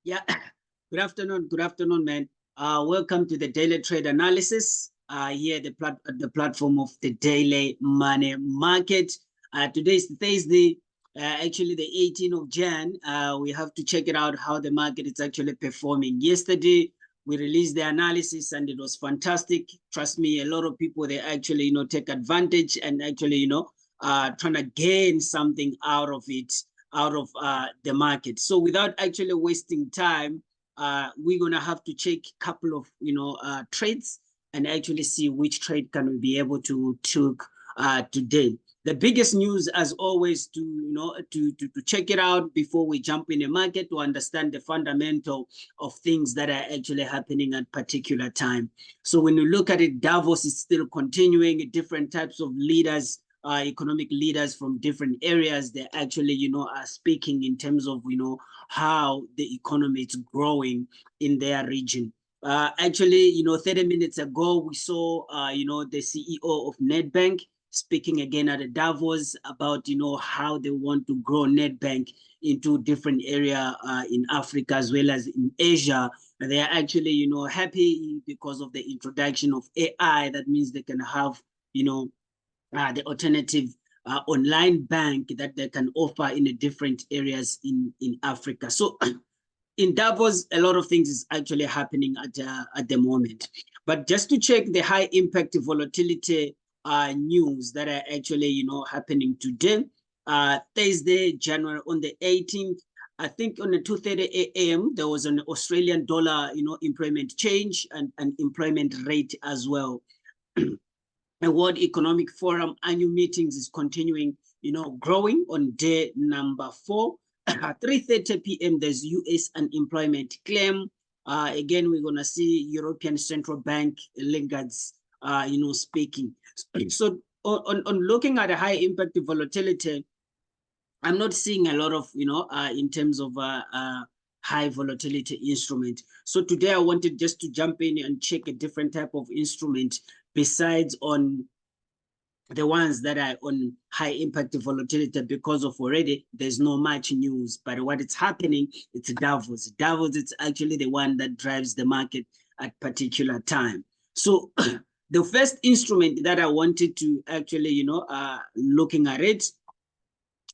Yeah, good afternoon, man. Welcome to the Daily Trade Analysis. Here the platform of the Daily Money Market. Today is Thursday, actually the 18th of Jan. We have to check it out how the market is actually performing. Yesterday we released the analysis and it was fantastic. Trust me, a lot of people they actually take advantage and actually trying to gain something out of it. Out of the market. So without actually wasting time, we're gonna have to check a couple of trades and actually see which trade can we be able to took today. The biggest news, as always, to check it out before we jump in the market to understand the fundamental of things that are actually happening at particular time. So when you look at it, Davos is still continuing. Different types of leaders. Economic leaders from different areas, they actually, are speaking in terms of, how the economy is growing in their region. Actually, 30 minutes ago, we saw, the CEO of Nedbank speaking again at Davos about, how they want to grow Nedbank into different area in Africa as well as in Asia. And they are actually, happy because of the introduction of AI. That means they can have, the alternative online bank that they can offer in the different areas in Africa. So in Davos, a lot of things is actually happening at the moment. But just to check the high impact volatility news that are actually, happening today, Thursday, January on the 18th, I think on the 2:30 a.m. there was an Australian dollar, employment change and employment rate as well. The World Economic Forum annual meetings is continuing, growing on day number 4. At 3:30 p.m. there's U.S. unemployment claim. Again, we're gonna see European Central Bank laggards, speaking. So on looking at a high impact volatility, I'm not seeing a lot of, in terms of high volatility instrument. So today I wanted just to jump in and check a different type of instrument besides on the ones that are on high impact volatility, because of already there's no much news. But what is happening, it's Davos. Davos, it's actually the one that drives the market at particular time. So the first instrument that I wanted to actually, looking at it,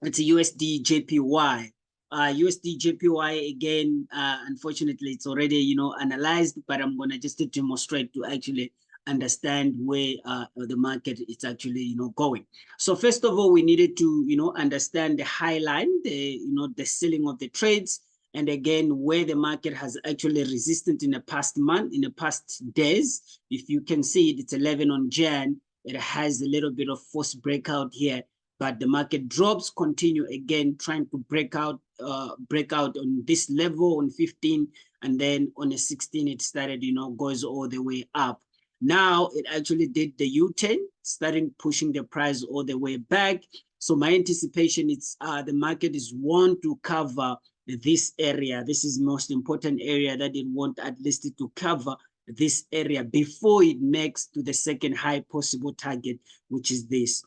it's a Usdjpy. Usdjpy again, unfortunately, it's already, analyzed, but I'm going to just demonstrate to actually understand where the market is actually, going. So first of all, we needed to, understand the high line, the ceiling of the trades, and again, where the market has actually resisted in the past month, in the past days. If you can see it, it's 11 on Jan. It has a little bit of forced breakout here, but the market drops, continue again, trying to break out on this level on 15, and then on the 16, it started, goes all the way up. Now it actually did the U-turn, starting pushing the price all the way back. So my anticipation is the market is want to cover this area. This is most important area that it want at least to cover this area before it makes to the second high possible target, which is this.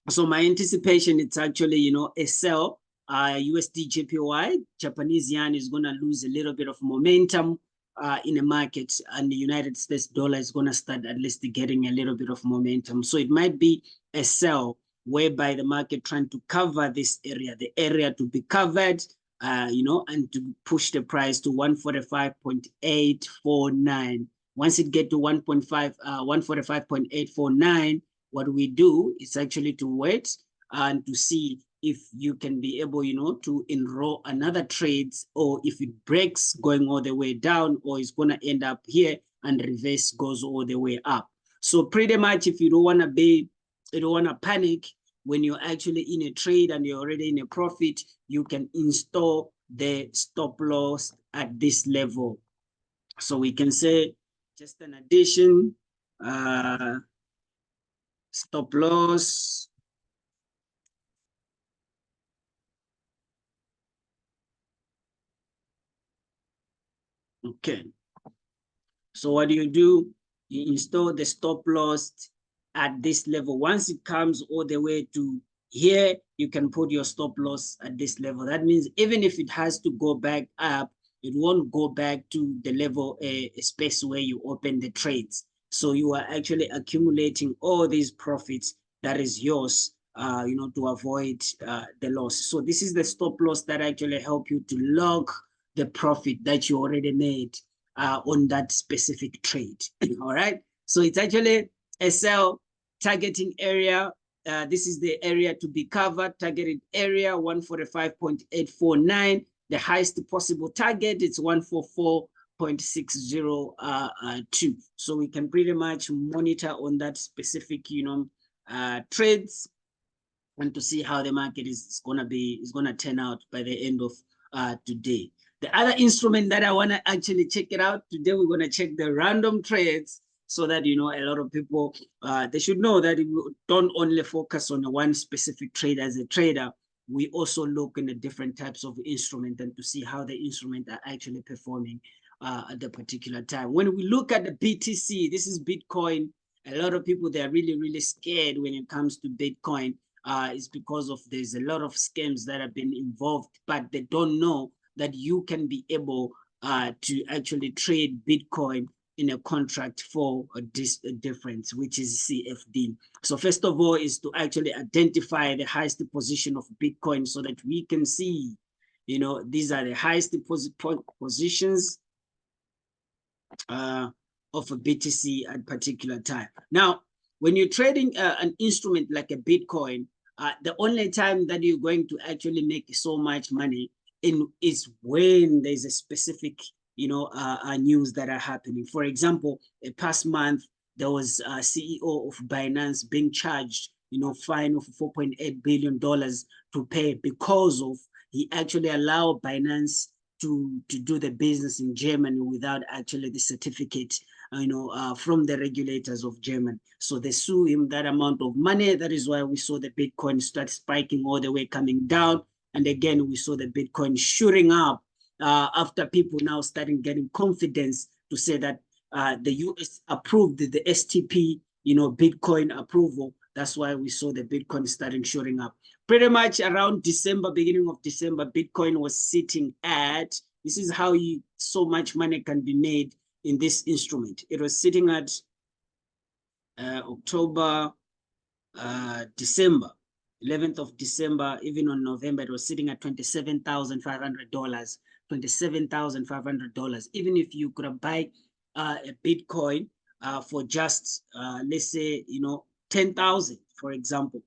So my anticipation, it's actually, a sell. Usdjpy, Japanese yen, is going to lose a little bit of momentum in the market, and the United States dollar is going to start at least getting a little bit of momentum. So it might be a sell whereby the market trying to cover this area, the area to be covered, and to push the price to 145.849. Once it get to 145.849, what we do is actually to wait and to see if you can be able, to enroll another trades, or if it breaks going all the way down, or it's going to end up here and reverse goes all the way up. So pretty much, if you don't want to panic when you're actually in a trade and you're already in a profit, you can install the stop loss at this level. So we can say just an addition, stop loss. Okay. So what do? You install the stop loss at this level. Once it comes all the way to here, you can put your stop loss at this level. That means even if it has to go back up, it won't go back to the level, a space where you open the trades. So you are actually accumulating all these profits that is yours, to avoid the loss. So this is the stop loss that actually help you to lock the profit that you already made on that specific trade. All right. So it's actually a sell targeting area. This is the area to be covered, targeted area 145.849. The highest possible target is 144.602. So we can pretty much monitor on that specific, trades, and to see how the market is gonna turn out by the end of today. The other instrument that I want to actually check it out today, we're gonna check the random trades, so that a lot of people they should know that we don't only focus on one specific trade as a trader. We also look in the different types of instrument and to see how the instrument are actually performing at the particular time. When we look at the BTC, this is Bitcoin. A lot of people, they're really scared when it comes to Bitcoin. Is because of there's a lot of scams that have been involved, but they don't know that you can be able to actually trade Bitcoin in a contract for a difference, which is CFD. So first of all is to actually identify the highest position of Bitcoin so that we can see, these are the highest deposit positions of a BTC at particular time. Now, when you're trading an instrument like a Bitcoin, the only time that you're going to actually make so much money is when there's a specific, news that are happening. For example, a past month, there was a CEO of Binance being charged, fine of $4.8 billion to pay because of he actually allowed Binance to do the business in Germany without actually the certificate, from the regulators of Germany. So they sue him that amount of money. That is why we saw the Bitcoin start spiking all the way coming down. And again, we saw the Bitcoin shooting up after people now starting getting confidence to say that the US approved the STP, Bitcoin approval. That's why we saw the Bitcoin starting shooting up. Pretty much around December, beginning of December, Bitcoin was sitting at, this is how so much money can be made in this instrument. It was sitting at October, December, 11th of December, even on November, it was sitting at $27,500, $27,500. Even if you could buy a Bitcoin for just, let's say, 10,000, for example.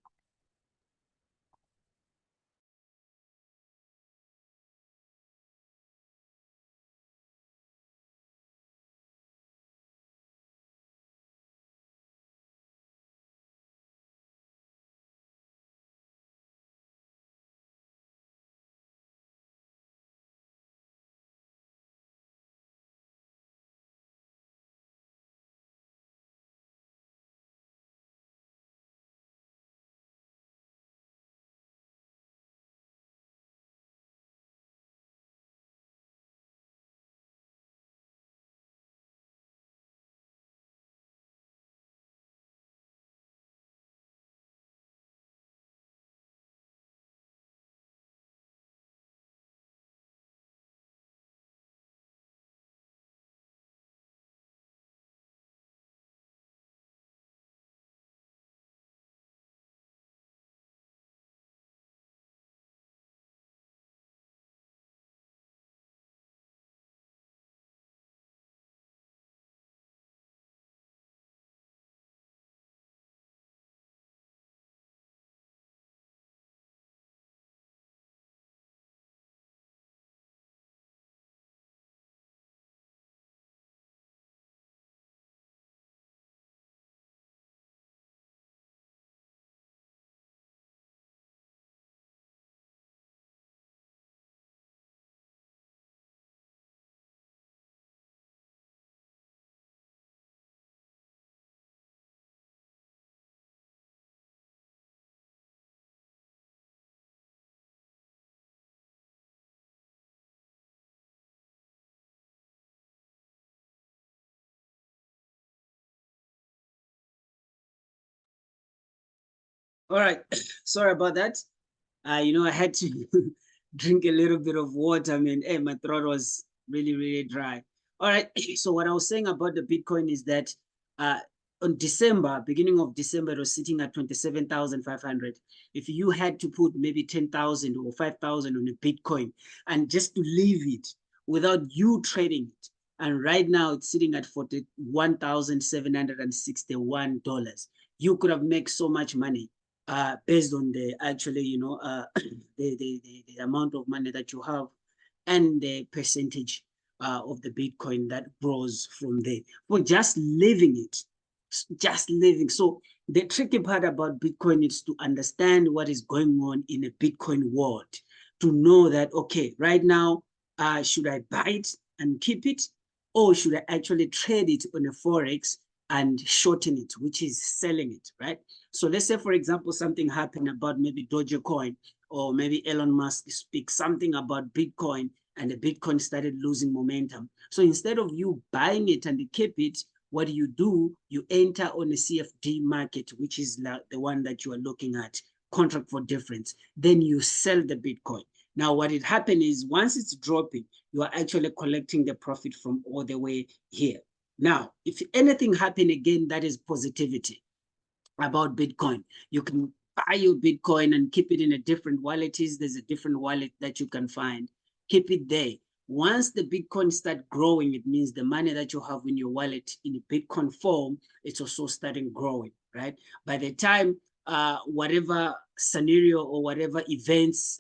All right, sorry about that. I had to drink a little bit of water. I mean, hey, my throat was really dry. All right. So what I was saying about the Bitcoin is that on December, beginning of December, it was sitting at 27,500. If you had to put maybe 10,000 or 5,000 on a Bitcoin and just to leave it without you trading it, and right now it's sitting at $41,761. You could have made so much money based on the actually, the amount of money that you have and the percentage of the Bitcoin that grows from there. For just leaving it, just living. So the tricky part about Bitcoin is to understand what is going on in a Bitcoin world, to know that, okay, right now, should I buy it and keep it, or should I actually trade it on a Forex and shorten it, which is selling it, right? So let's say, for example, something happened about maybe Dogecoin, or maybe Elon Musk speaks something about Bitcoin, and the Bitcoin started losing momentum. So instead of you buying it and keep it, what do? You enter on a CFD market, which is the one that you are looking at, contract for difference. Then you sell the Bitcoin. Now, what it happened is once it's dropping, you are actually collecting the profit from all the way here. Now, if anything happen again, that is positivity about Bitcoin. You can buy your Bitcoin and keep it in a different wallet. There's a different wallet that you can find. Keep it there. Once the Bitcoin start growing, it means the money that you have in your wallet in a Bitcoin form, it's also starting growing, right? By the time whatever scenario or whatever events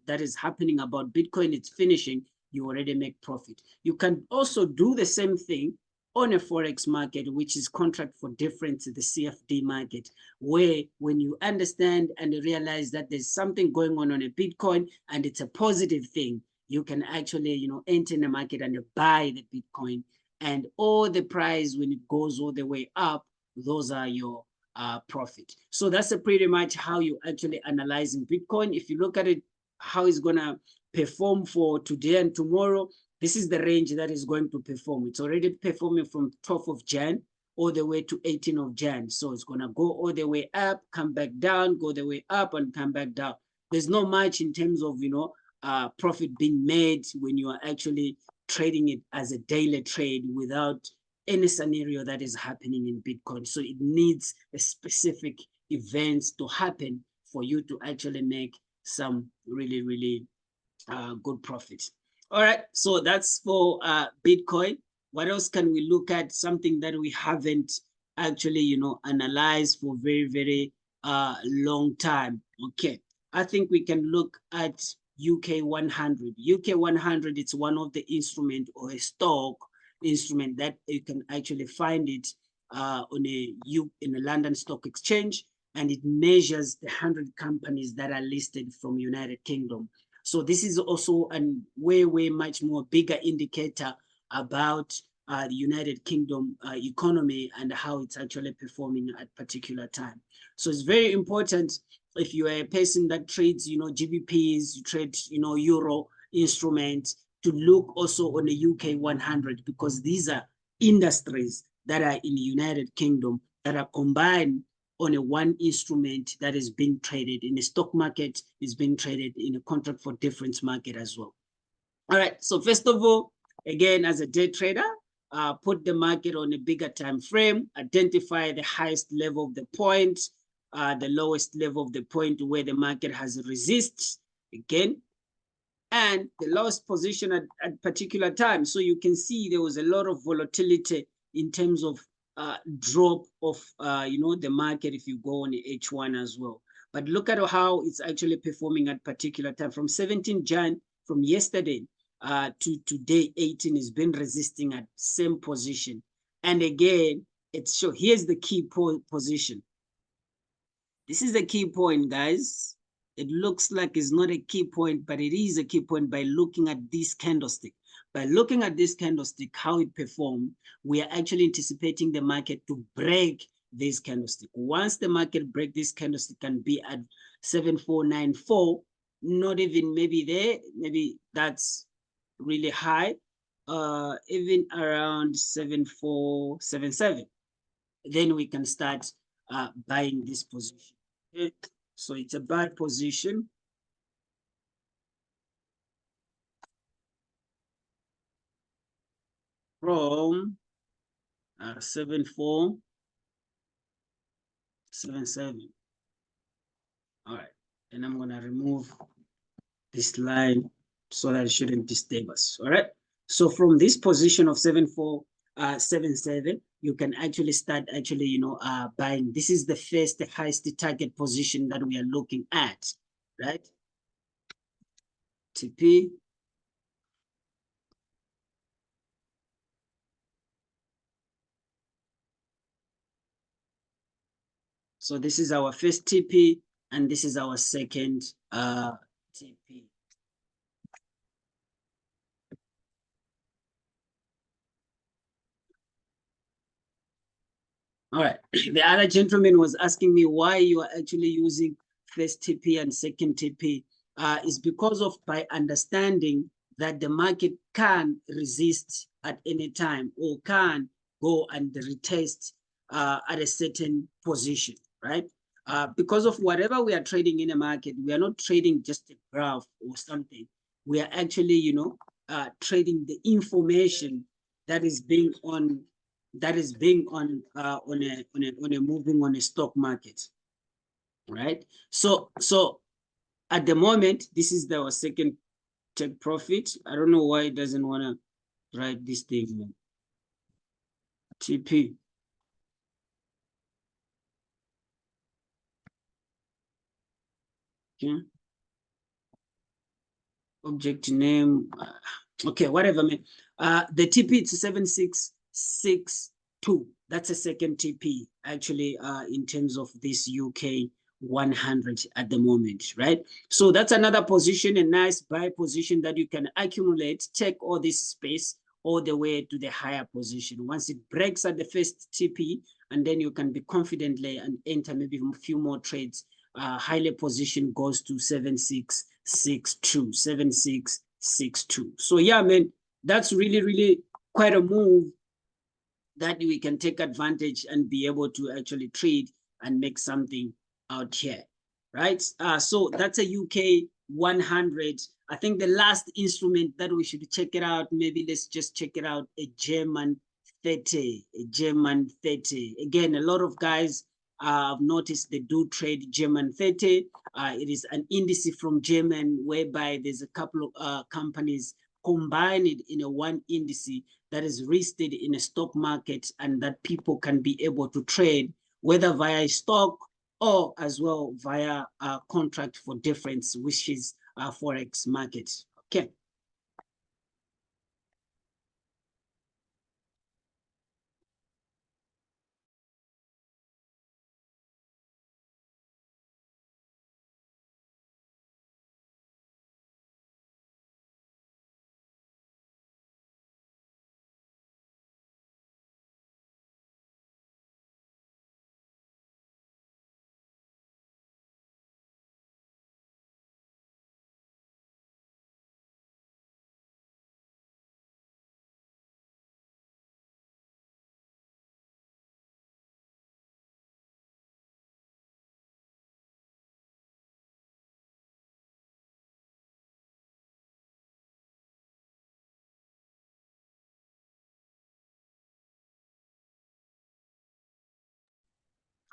that is happening about Bitcoin, it's finishing, you already make profit. You can also do the same thing on a Forex market, which is contract for difference, the CFD market, where when you understand and realize that there's something going on a Bitcoin and it's a positive thing, you can actually, enter in the market and buy the Bitcoin, and all the price when it goes all the way up, those are your profit. So that's pretty much how you actually analyzing Bitcoin. If you look at it, how it's gonna perform for today and tomorrow, this is the range that is going to perform. It's already performing from 12th of Jan all the way to 18th of Jan. So it's gonna go all the way up, come back down, go the way up and come back down. There's not much in terms of, profit being made when you are actually trading it as a daily trade without any scenario that is happening in Bitcoin. So it needs a specific events to happen for you to actually make some really good profits. All right, so that's for Bitcoin. What else can we look at? Something that we haven't actually, analyzed for very long time. Okay, I think we can look at UK100. UK100, it's one of the instrument or a stock instrument that you can actually find it in a London Stock Exchange, and it measures the 100 companies that are listed from United Kingdom. So this is also a way much more bigger indicator about the United Kingdom economy and how it's actually performing at particular time. So it's very important if you are a person that trades, GBPs, you trade, Euro instruments, to look also on the UK100, because these are industries that are in the United Kingdom that are combined on a one instrument that is being traded in the stock market, is being traded in a contract for difference market as well. All right, so first of all, again, as a day trader, put the market on a bigger time frame, identify the highest level of the point, the lowest level of the point where the market has resist again, and the lowest position at particular time. So you can see there was a lot of volatility in terms of drop of the market if you go on the H1 as well. But look at how it's actually performing at particular time. From 17 Jan, from yesterday to today 18, has been resisting at same position. And again, it's sure here's the key position. This is the key point, guys. It looks like it's not a key point, but it is a key point by looking at this candlestick. By looking at this candlestick, how it performed, we are actually anticipating the market to break this candlestick. Once the market break this candlestick and be at 7494, not even maybe there, maybe that's really high, even around 7477, then we can start buying this position. Okay? So it's a buy position. from 7477. All right, and I'm gonna remove this line so that it shouldn't disturb us. All right, so from this position of 7477, you can actually start buying. This is the first highest target position that we are looking at, right? TP. So this is our first TP, and this is our second TP. All right. The other gentleman was asking me why you are actually using first TP and second TP. Is because of by understanding that the market can resist at any time or can go and retest at a certain position, right? Because of whatever we are trading in a market, we are not trading just a graph or something. We are actually, trading the information that is being on moving on a stock market, right? So at the moment, this is our second take profit. I don't know why it doesn't want to write this thing, man. TP. Okay. Object name. Okay, whatever, man. The TP is 7662. That's a second TP, actually, in terms of this UK100 at the moment, right? So that's another position, a nice buy position that you can accumulate, take all this space all the way to the higher position. Once it breaks at the first TP, and then you can be confidently and enter maybe a few more trades. Highly position goes to 7662. So yeah, man, that's really quite a move that we can take advantage and be able to actually trade and make something out here, right? So that's a UK 100. I think the last instrument that we should check it out, maybe let's just check it out, a German 30, a German 30. Again, a lot of guys I've noticed they do trade German 30. It is an indice from German whereby there's a couple of companies combined in a one indice that is listed in a stock market and that people can be able to trade whether via stock or as well via a contract for difference, which is forex market. Okay.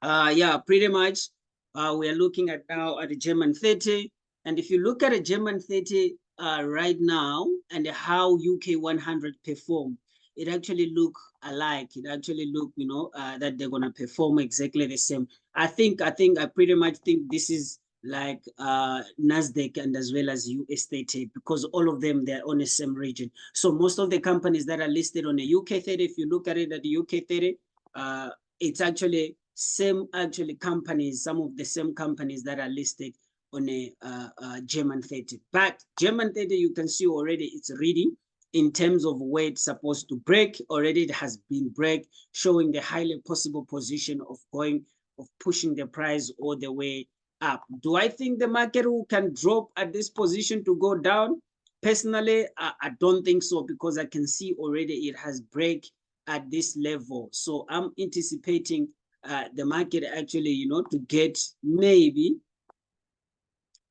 Yeah, pretty much. We are looking at now at the German 30. And if you look at a German 30 right now and how UK 100 perform, it actually look alike. It actually look, that they're gonna perform exactly the same. I pretty much think this is like Nasdaq and as well as US 30 because all of them they're on the same region. So most of the companies that are listed on the UK 30, if you look at it at the UK 30, it's actually companies, some of the same companies that are listed on a German 30. But German 30, you can see already it's reading in terms of where it's supposed to break. Already it has been break, showing the highly possible position of pushing the price all the way up. Do I think the market can drop at this position to go down? Personally, I don't think so because I can see already it has break at this level. So I'm anticipating the market actually, to get maybe,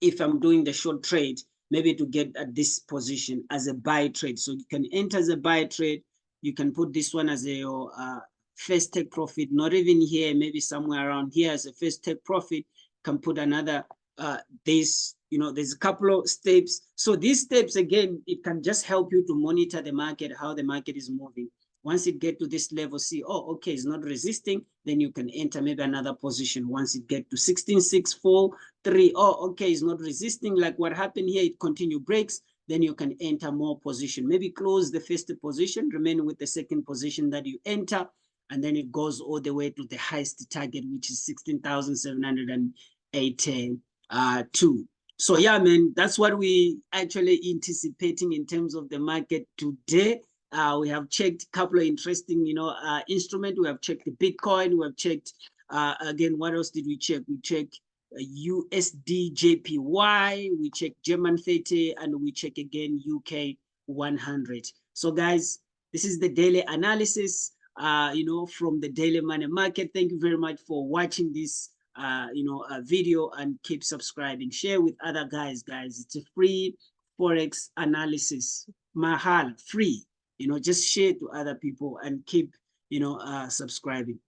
if I'm doing the short trade, maybe to get at this position as a buy trade. So you can enter as a buy trade. You can put this one as a first take profit, not even here, maybe somewhere around here as a first take profit. Can put another this, you know, there's a couple of steps. So these steps, again, it can just help you to monitor the market, how the market is moving. Once it get to this level, see, oh, okay, it's not resisting, then you can enter maybe another position. Once it get to 16,643, oh, okay, it's not resisting, like what happened here, it continue breaks, then you can enter more position. Maybe close the first position, remain with the second position that you enter, and then it goes all the way to the highest target, which is 16,782. So yeah, man, that's what we actually anticipating in terms of the market today. We have checked a couple of interesting, instruments. We have checked the Bitcoin. We have checked, again, what else did we check? We checked Usdjpy, we check GER30, and we check again UK100. So guys, this is the daily analysis, from the Daily Money Market. Thank you very much for watching this, video, and keep subscribing. Share with other guys. It's a free Forex analysis, mahal, free. Just share to other people and keep, subscribing.